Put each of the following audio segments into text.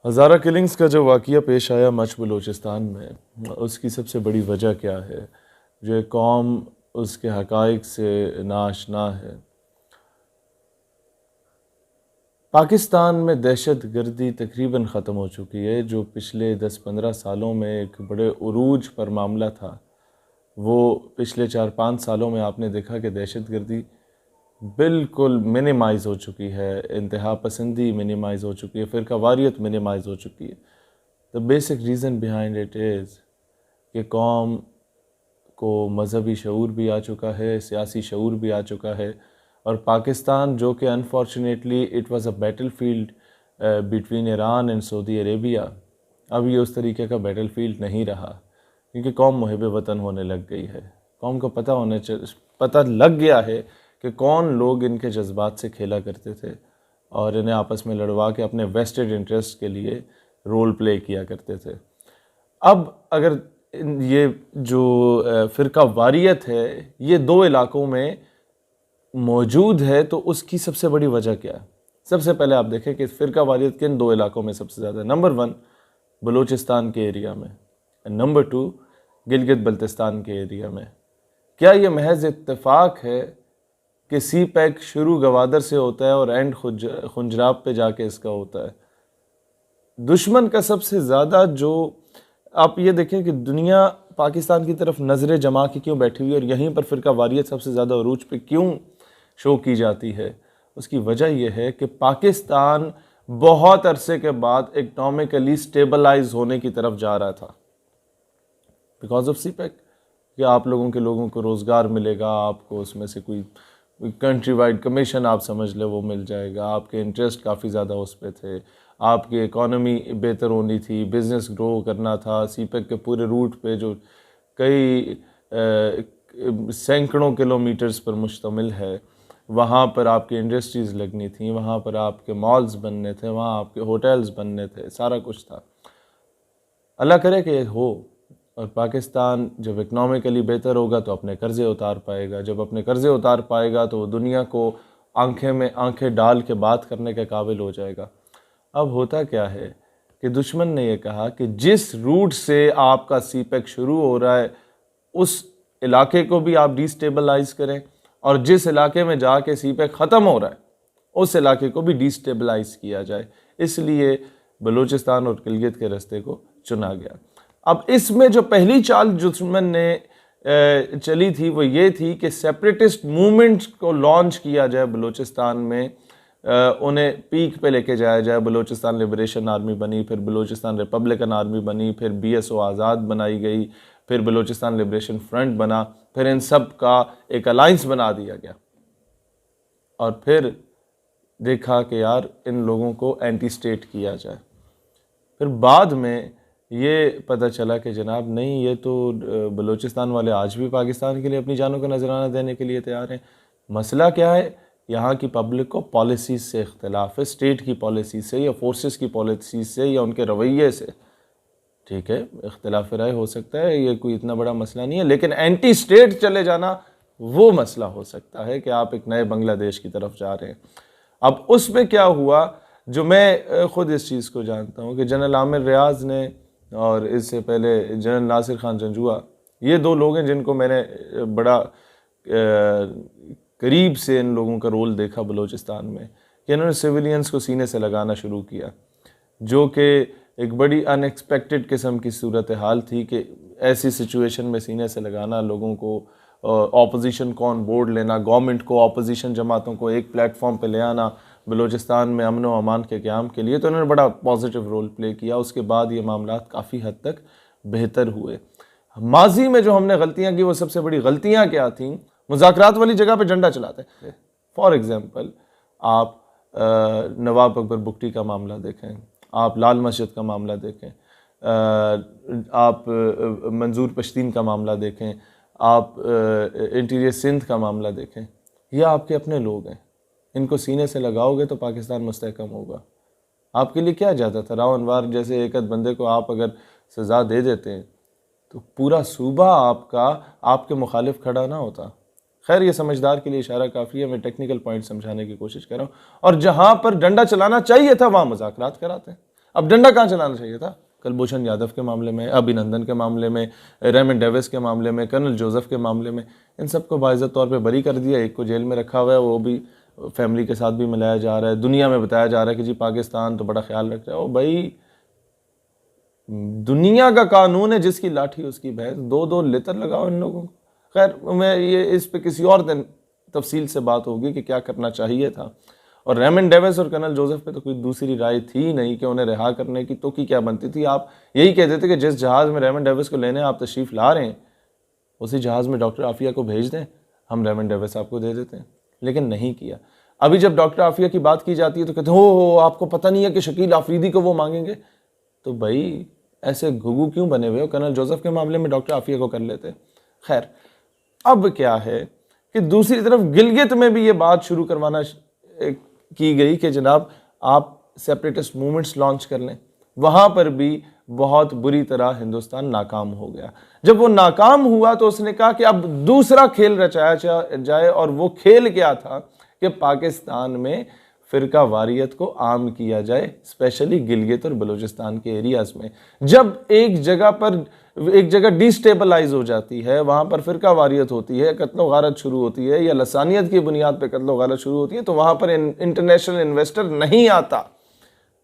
हज़ारा killings का जो वाक़या पेश आया मच बलूचिस्तान में, उसकी सबसे बड़ी वजह क्या है? जो कौम उसके हक़ाइक़ से नाआशना है। पाकिस्तान में दहशत गर्दी तकरीबन ख़त्म हो चुकी है। जो पिछले 10-15 सालों में एक बड़े उरूज पर मामला था, वो पिछले 4-5 सालों में आपने देखा कि दहशत गर्दी बिल्कुल मिनिमाइज़ हो चुकी है, इंतहा पसंदी मिनिमाइज़ हो चुकी है, फ़िरक़ावारियत मिनिमाइज़ हो चुकी है। The basic reason behind it is कि कौम को मज़हबी शऊर भी आ चुका है, सियासी शऊर भी आ चुका है, और पाकिस्तान जो कि unfortunately it was a battle field between Iran and Saudi Arabia, अब ये उस तरीके का बैटल फील्ड नहीं रहा, क्योंकि कौम मुहिब वतन होने लग गई है। कौम को पता लग गया है कि कौन लोग इनके जज्बात से खेला करते थे और इन्हें आपस में लड़वा के अपने वेस्टेड इंटरेस्ट के लिए रोल प्ले किया करते थे। अब अगर ये जो फ़िरका वारियत है, ये 2 इलाकों में मौजूद है, तो उसकी सबसे बड़ी वजह क्या है? सबसे पहले आप देखें कि फ़िरका वारियत किन 2 इलाकों में सबसे ज़्यादा है। नंबर 1 बलूचिस्तान के एरिया में, नंबर 2 गिलगित बल्तिस्तान के एरिया में। क्या ये महज इत्तेफाक है कि सी पैक शुरू गवादर से होता है और एंड खुंजराब पे जाके इसका होता है? दुश्मन का सबसे ज़्यादा जो आप ये देखें कि दुनिया पाकिस्तान की तरफ नज़रें जमा के क्यों बैठी हुई है और यहीं पर फ़िरका वारियत सबसे ज़्यादा अरूज पे क्यों शो की जाती है? उसकी वजह यह है कि पाकिस्तान बहुत अरसे के बाद इकनॉमिकली स्टेबलाइज होने की तरफ जा रहा था बिकॉज ऑफ सी पैक। कि आप लोगों को रोज़गार मिलेगा, आपको उसमें से कोई कंट्री वाइड कमीशन आप समझ ले वो मिल जाएगा, आपके इंटरेस्ट काफ़ी ज़्यादा उस पर थे, आपकी इकॉनमी बेहतर होनी थी, बिज़नेस ग्रो करना था। सीपेक के पूरे रूट पे जो कई सैकड़ों किलोमीटर्स पर मुश्तमिल है, वहाँ पर आपकी इंडस्ट्रीज़ लगनी थी, वहाँ पर आपके मॉल्स बनने थे, वहाँ आपके होटल्स बनने थे, सारा कुछ था। अल्लाह करे कि हो, और पाकिस्तान जब इकनॉमिकली बेहतर होगा तो अपने कर्ज़े उतार पाएगा, जब अपने कर्ज़े उतार पाएगा तो दुनिया को आंखें में आंखें डाल के बात करने के काबिल हो जाएगा। अब होता क्या है कि दुश्मन ने यह कहा कि जिस रूट से आपका सीपेक शुरू हो रहा है उस इलाके को भी आप डिस्टेबलाइज करें, और जिस इलाके में जाके सीपेक ख़त्म हो रहा है उस इलाके को भी डिस्टेबलाइज किया जाए। इसलिए बलूचिस्तान और गिलगित के रास्ते को चुना गया। अब इसमें जो पहली चाल दुश्मन ने चली थी वो ये थी कि सेपरेटिस्ट मूवमेंट को लॉन्च किया जाए बलूचिस्तान में, उन्हें पीक पे लेके जाया जाए। बलूचिस्तान लिबरेशन आर्मी बनी, फिर बलूचिस्तान रिपब्लिकन आर्मी बनी, फिर BSO आज़ाद बनाई गई, फिर बलूचिस्तान लिबरेशन फ्रंट बना, फिर इन सब का एक अलाइंस बना दिया गया, और फिर देखा कि यार इन लोगों को एंटी स्टेट किया जाए। फिर बाद में ये पता चला कि जनाब नहीं, ये तो बलूचिस्तान वाले आज भी पाकिस्तान के लिए अपनी जानों का नजराना देने के लिए तैयार हैं। मसला क्या है? यहाँ की पब्लिक को पॉलिसीज़ से इख्तलाफ है, स्टेट की पॉलिसी से या फोर्सेस की पॉलिसी से या उनके रवैये से। ठीक है, इख्तलाफ राय हो सकता है, ये कोई इतना बड़ा मसला नहीं है, लेकिन एंटी स्टेट चले जाना वो मसला हो सकता है कि आप एक नए बांग्लादेश की तरफ जा रहे हैं। अब उसमें क्या हुआ, जो मैं ख़ुद इस चीज़ को जानता हूँ कि जनरल आमिर रियाज ने और इससे पहले जनरल नासिर खान जंजुआ, ये 2 लोग हैं जिनको मैंने बड़ा करीब से इन लोगों का रोल देखा बलूचिस्तान में, कि इन्होंने सिविलियंस को सीने से लगाना शुरू किया, जो कि एक बड़ी अनएक्सपेक्टेड किस्म की सूरत हाल थी कि ऐसी सिचुएशन में सीने से लगाना, लोगों को ऑपोजिशन को ऑन बोर्ड लेना, गवर्नमेंट को, ऑपोजिशन जमातों को एक प्लेटफॉर्म पे ले आना बलूचिस्तान में अमन व अमान के क़याम के लिए, तो उन्होंने बड़ा पॉजिटिव रोल प्ले किया। उसके बाद ये मामला काफ़ी हद तक बेहतर हुए। माजी में जो हमने गलतियाँ की, वो सबसे बड़ी गलतियाँ क्या थीं? मुज़ाकरात वाली जगह पे झंडा चलाते थे। फॉर एग्ज़ाम्पल आप नवाब अकबर बुगटी का मामला देखें, आप लाल मस्जिद का मामला देखें, आप मंजूर पश्तीन का मामला देखें, आप इंटीरियर सिंध का मामला देखें। ये आपके अपने लोग हैं, इनको सीने से लगाओगे तो पाकिस्तान मुस्तहकम होगा। आपके लिए क्या जाता था? राव अनवार जैसे एक बंदे को आप अगर सज़ा दे देते हैं तो पूरा सूबा आपका आपके मुखालिफ खड़ा ना होता। खैर, ये समझदार के लिए इशारा काफ़ी है, मैं टेक्निकल पॉइंट समझाने की कोशिश कर रहा हूँ। और जहाँ पर डंडा चलाना चाहिए था वहाँ मुज़ाकरात कराते हैं। अब डंडा कहाँ चलाना चाहिए था? कुलभूषण यादव के मामले में, अभिनंदन के मामले में, रेमंड डेविस के मामले में, कर्नल जोसेफ के मामले में, इन सबको बाइज्जत तौर पे बरी कर दिया। एक को जेल में रखा हुआ है, वो भी फैमिली के साथ भी मिलाया जा रहा है। दुनिया में बताया जा रहा है कि जी पाकिस्तान तो बड़ा ख्याल रख रहा है। ओ भाई, दुनिया का कानून है, जिसकी लाठी उसकी भैंस, 2-2 लेतर लगाओ इन लोगों को। खैर, मैं ये इस पे किसी और दिन तफसील से बात होगी कि क्या करना चाहिए था। और रेमंड डेविस और कर्नल जोसेफ पे तो कोई दूसरी राय थी नहीं कि उन्हें रिहा करने की, तो की क्या बनती थी? आप यही कहते थे कि जिस जहाज़ में रेमंड डेविस को लेने आप तशरीफ़ ला रहे हैं, उसी जहाज़ में डॉक्टर आफिया को भेज दें, हम रेमंड डेविस आपको दे देते हैं। लेकिन नहीं किया। अभी जब डॉक्टर आफिया की बात की जाती है तो कहते हो आपको पता नहीं है कि शकील आफरीदी को वो मांगेंगे। तो भाई ऐसे घुघू क्यों बने हुए हो? कर्नल जोसेफ के मामले में डॉक्टर आफिया को कर लेते। खैर, अब क्या है कि दूसरी तरफ गिलगित में भी ये बात शुरू करवाना की गई कि जनाब आप सेपरेटिस्ट मूवमेंट्स लॉन्च कर लें। वहां पर भी बहुत बुरी तरह हिंदुस्तान नाकाम हो गया। जब वो नाकाम हुआ तो उसने कहा कि अब दूसरा खेल रचाया जाए, और वो खेल क्या था कि पाकिस्तान में फिरका वारियत को आम किया जाए, स्पेशली गिलगित और बलूचिस्तान के एरियाज में। जब एक जगह डिस्टेबलाइज हो जाती है, वहां पर फिरका वारियत होती है, कत्लो गारत शुरू होती है, या लसानियत की बुनियाद पर कत्लो गारत शुरू होती है, तो वहां पर इंटरनेशनल इन्वेस्टर नहीं आता।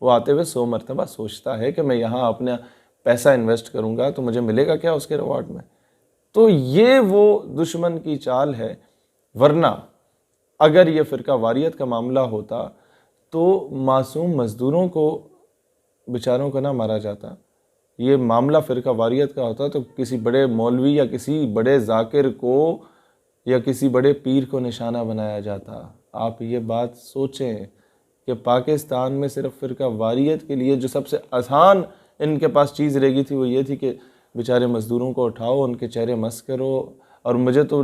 वो आते हुए 100 मरतबा सोचता है कि मैं यहाँ अपना पैसा इन्वेस्ट करूंगा तो मुझे मिलेगा क्या उसके रिवॉर्ड में। तो ये वो दुश्मन की चाल है। वरना अगर ये फिरका वारियत का मामला होता तो मासूम मजदूरों को बेचारों को ना मारा जाता। ये मामला फिरका वारियत का होता तो किसी बड़े मौलवी या किसी बड़े जाकिर को या किसी बड़े पीर को निशाना बनाया जाता। आप ये बात सोचें कि पाकिस्तान में सिर्फ फिरका वारियत के लिए जो सबसे आसान इनके पास चीज़ रह गई थी वो ये थी कि बेचारे मज़दूरों को उठाओ, उनके चेहरे मस करो। और मुझे तो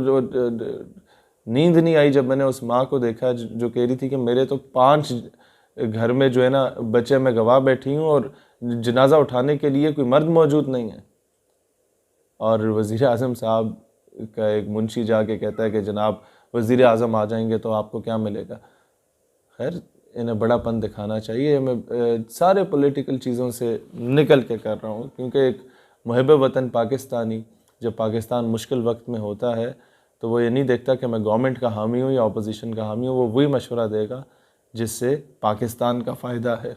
नींद नहीं आई जब मैंने उस माँ को देखा जो कह रही थी कि मेरे तो 5 घर में जो है ना बच्चे मैं गवाह बैठी हूँ और जनाजा उठाने के लिए कोई मर्द मौजूद नहीं है। और वज़ीर आज़म साहब का एक मुंशी जाके कहता है कि जनाब वज़ीर आज़म आ जाएंगे तो आपको क्या मिलेगा। खैर, इन्हें बड़ापन दिखाना चाहिए। मैं सारे पॉलिटिकल चीज़ों से निकल के कर रहा हूँ, क्योंकि एक मुहिब वतन पाकिस्तानी जब पाकिस्तान मुश्किल वक्त में होता है तो वो ये नहीं देखता कि मैं गवर्नमेंट का हामी हूँ या अपोजिशन का हामी हूँ। वो वही मशवरा देगा जिससे पाकिस्तान का फ़ायदा है।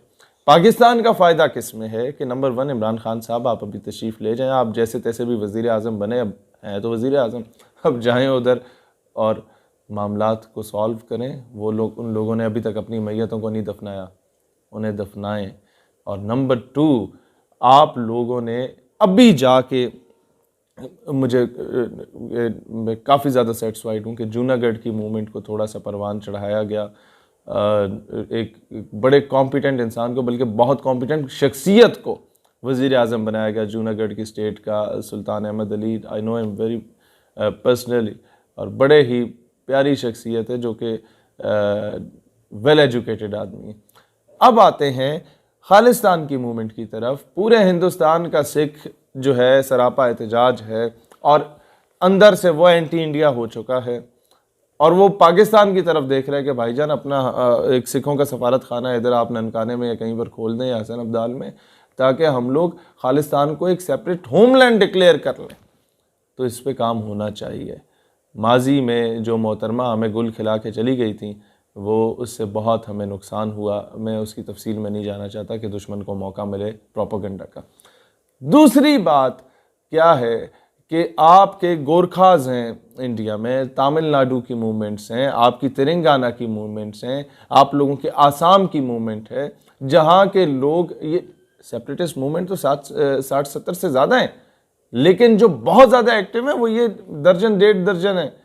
पाकिस्तान का फ़ायदा किस में है कि नंबर 1, इमरान खान साहब आप अभी तशरीफ़ ले जाएँ। आप जैसे तैसे भी वज़ीर आज़म बने, अब हैं तो वज़ीर आज़म, अब जाएँ उधर और मामलात को सॉल्व करें। वो लोग, उन लोगों ने अभी तक अपनी मैयतों को नहीं दफनाया, उन्हें दफनाएं। और नंबर 2, आप लोगों ने अभी जाके, मैं काफ़ी ज़्यादा सेटिस्फाइड हूँ कि जूनागढ़ की मूवमेंट को थोड़ा सा परवान चढ़ाया गया। एक बड़े कॉम्पिटेंट इंसान को, बल्कि बहुत कॉम्पिटेंट शख्सियत को वज़ीर आज़म बनाया गया जूनागढ़ की स्टेट का, Sultan Ahmed Ali. I know him very personally, और बड़े ही प्यारी शख्सियत है जो कि वेल एजुकेटेड आदमी है। अब आते हैं खालिस्तान की मूवमेंट की तरफ। पूरे हिंदुस्तान का सिख जो है सरापा एहतजाज है और अंदर से वो एंटी इंडिया हो चुका है और वो पाकिस्तान की तरफ देख रहे हैं कि भाईजान अपना एक सिखों का सफारत खाना इधर आप ननकाने में या कहीं पर खोल दें या हसन अब्दाल में, ताकि हम लोग खालिस्तान को एक सेपरेट होमलैंड डिक्लेयर कर लें। तो इस पे काम होना चाहिए। माजी में जो मोहतरमा हमें गुल खिला के चली गई थी, वो उससे बहुत हमें नुकसान हुआ। मैं उसकी तफसील में नहीं जाना चाहता कि दुश्मन को मौका मिले प्रोपेगेंडा का। दूसरी बात क्या है कि आपके गोरखाज हैं इंडिया में, तमिलनाडु की मूवमेंट्स हैं, आपकी तेलंगाना की मूवमेंट्स हैं, आप लोगों के आसाम की मूवमेंट है, जहाँ के लोग, ये सेपरेटिस्ट मूवमेंट तो 60-70 से ज़्यादा हैं, लेकिन जो बहुत ज़्यादा एक्टिव है वो ये 1.5 दर्जन है।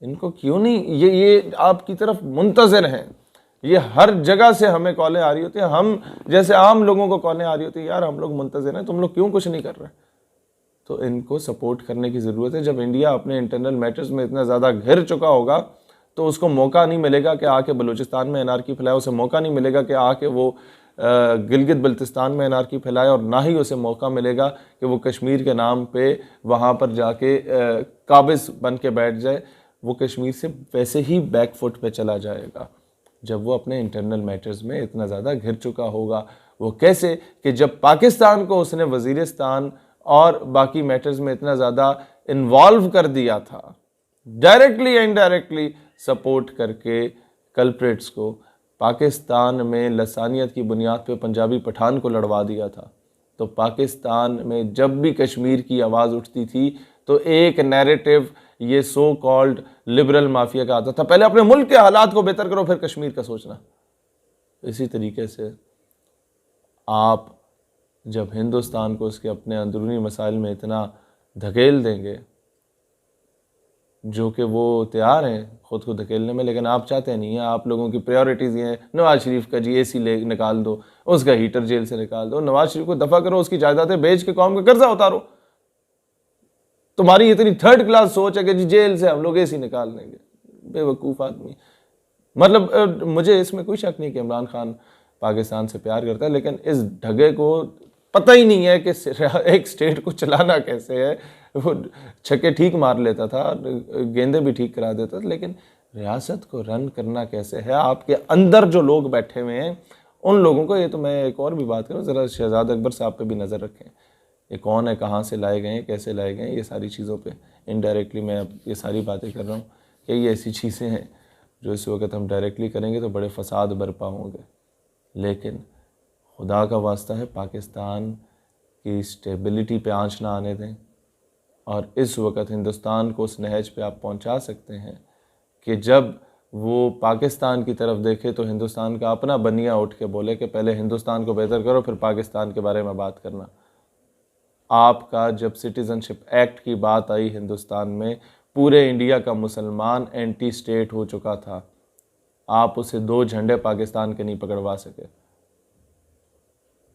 इनको क्यों नहीं, ये आपकी तरफ मुंतज़िर हैं। ये हर जगह से हमें कॉलें आ रही होती हैं, हम जैसे आम लोगों को कॉलें आ रही होती हैं, यार हम लोग मुंतज़िर हैं, तुम लोग क्यों कुछ नहीं कर रहे। तो इनको सपोर्ट करने की ज़रूरत है। जब इंडिया अपने इंटरनल मैटर्स में इतना ज़्यादा घिर चुका होगा तो उसको मौका नहीं मिलेगा कि आके बलूचिस्तान में एनआरकी फैलाए, उसे मौका नहीं मिलेगा कि आके वो गिलगित बल्तिस्तान में एनआरकी फैलाए, और ना ही उसे मौका मिलेगा कि वो कश्मीर के नाम पे वहाँ पर जाके काबिज बन के बैठ जाए। वो कश्मीर से वैसे ही बैकफुट पे चला जाएगा जब वो अपने इंटरनल मैटर्स में इतना ज़्यादा घिर चुका होगा। वो कैसे कि जब पाकिस्तान को उसने वज़ीरिस्तान और बाकी मैटर्स में इतना ज़्यादा इन्वॉल्व कर दिया था, डायरेक्टली या इनडायरेक्टली सपोर्ट करके कल्प्रिट्स को, पाकिस्तान में लसानियत की बुनियाद पे पंजाबी पठान को लड़वा दिया था। तो पाकिस्तान में जब भी कश्मीर की आवाज़ उठती थी तो एक नैरेटिव ये सो कॉल्ड लिबरल माफिया का आता था, पहले अपने मुल्क के हालात को बेहतर करो फिर कश्मीर का सोचना। इसी तरीके से आप जब हिंदुस्तान को उसके अपने अंदरूनी मसाइल में इतना धकेल देंगे, जो कि वो तैयार हैं खुद को धकेलने में, लेकिन आप चाहते नहीं हैं, आप लोगों की प्रायोरिटीज़ ये हैं नवाज शरीफ का जी एसी ले निकाल दो, उसका हीटर जेल से निकाल दो, नवाज शरीफ को दफ़ा करो, उसकी जायदादें बेच के कौम का कर्जा उतारो। तुम्हारी इतनी थर्ड क्लास सोच है कि जी जेल से हम लोग एसी निकाल देंगे। बेवकूफ़ आदमी। मतलब मुझे इसमें कोई शक नहीं कि इमरान खान पाकिस्तान से प्यार करता है, लेकिन इस ढगे को पता ही नहीं है कि एक स्टेट को चलाना कैसे है। वो छक्के ठीक मार लेता था, गेंदे भी ठीक करा देता था, लेकिन रियासत को रन करना कैसे है। आपके अंदर जो लोग बैठे हुए हैं उन लोगों को, ये तो मैं एक और भी बात करूँ, ज़रा शहजाद अकबर साहब पे भी नज़र रखें। ये कौन है, कहाँ से लाए गए, कैसे लाए गए, ये सारी चीज़ों पे इनडायरेक्टली मैं अब ये सारी बातें कर रहा हूँ कि ये ऐसी चीज़ें हैं जो इस वक्त हम डायरेक्टली करेंगे तो बड़े फसाद बरपा होंगे। लेकिन खुदा का वास्ता है पाकिस्तान की स्टेबिलिटी पे आंच ना आने दें, और इस वक्त हिंदुस्तान को उस नहज पे आप पहुंचा सकते हैं कि जब वो पाकिस्तान की तरफ देखे तो हिंदुस्तान का अपना बनिया उठ के बोले कि पहले हिंदुस्तान को बेहतर करो फिर पाकिस्तान के बारे में बात करना। आपका जब सिटीज़नशिप एक्ट की बात आई हिंदुस्तान में, पूरे इंडिया का मुसलमान एंटी स्टेट हो चुका था, आप उसे 2 झंडे पाकिस्तान के नहीं पकड़वा सके।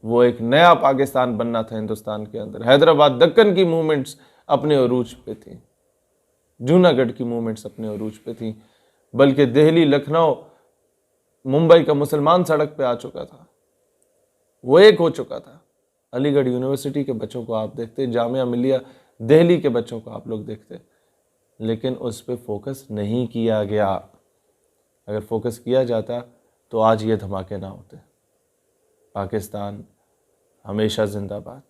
वो एक नया पाकिस्तान बनना था हिंदुस्तान के अंदर। हैदराबाद दक्कन की मूवमेंट्स अपने अरूज पे थी, जूनागढ़ की मूवमेंट्स अपने अरूज पे थी, बल्कि दिल्ली, लखनऊ, मुंबई का मुसलमान सड़क पे आ चुका था, वो एक हो चुका था। अलीगढ़ यूनिवर्सिटी के बच्चों को आप देखते, जामिया मिलिया दिल्ली के बच्चों को आप लोग देखते, लेकिन उस पर फोकस नहीं किया गया। अगर फोकस किया जाता तो आज ये धमाके ना होते। पाकिस्तान हमेशा जिंदाबाद।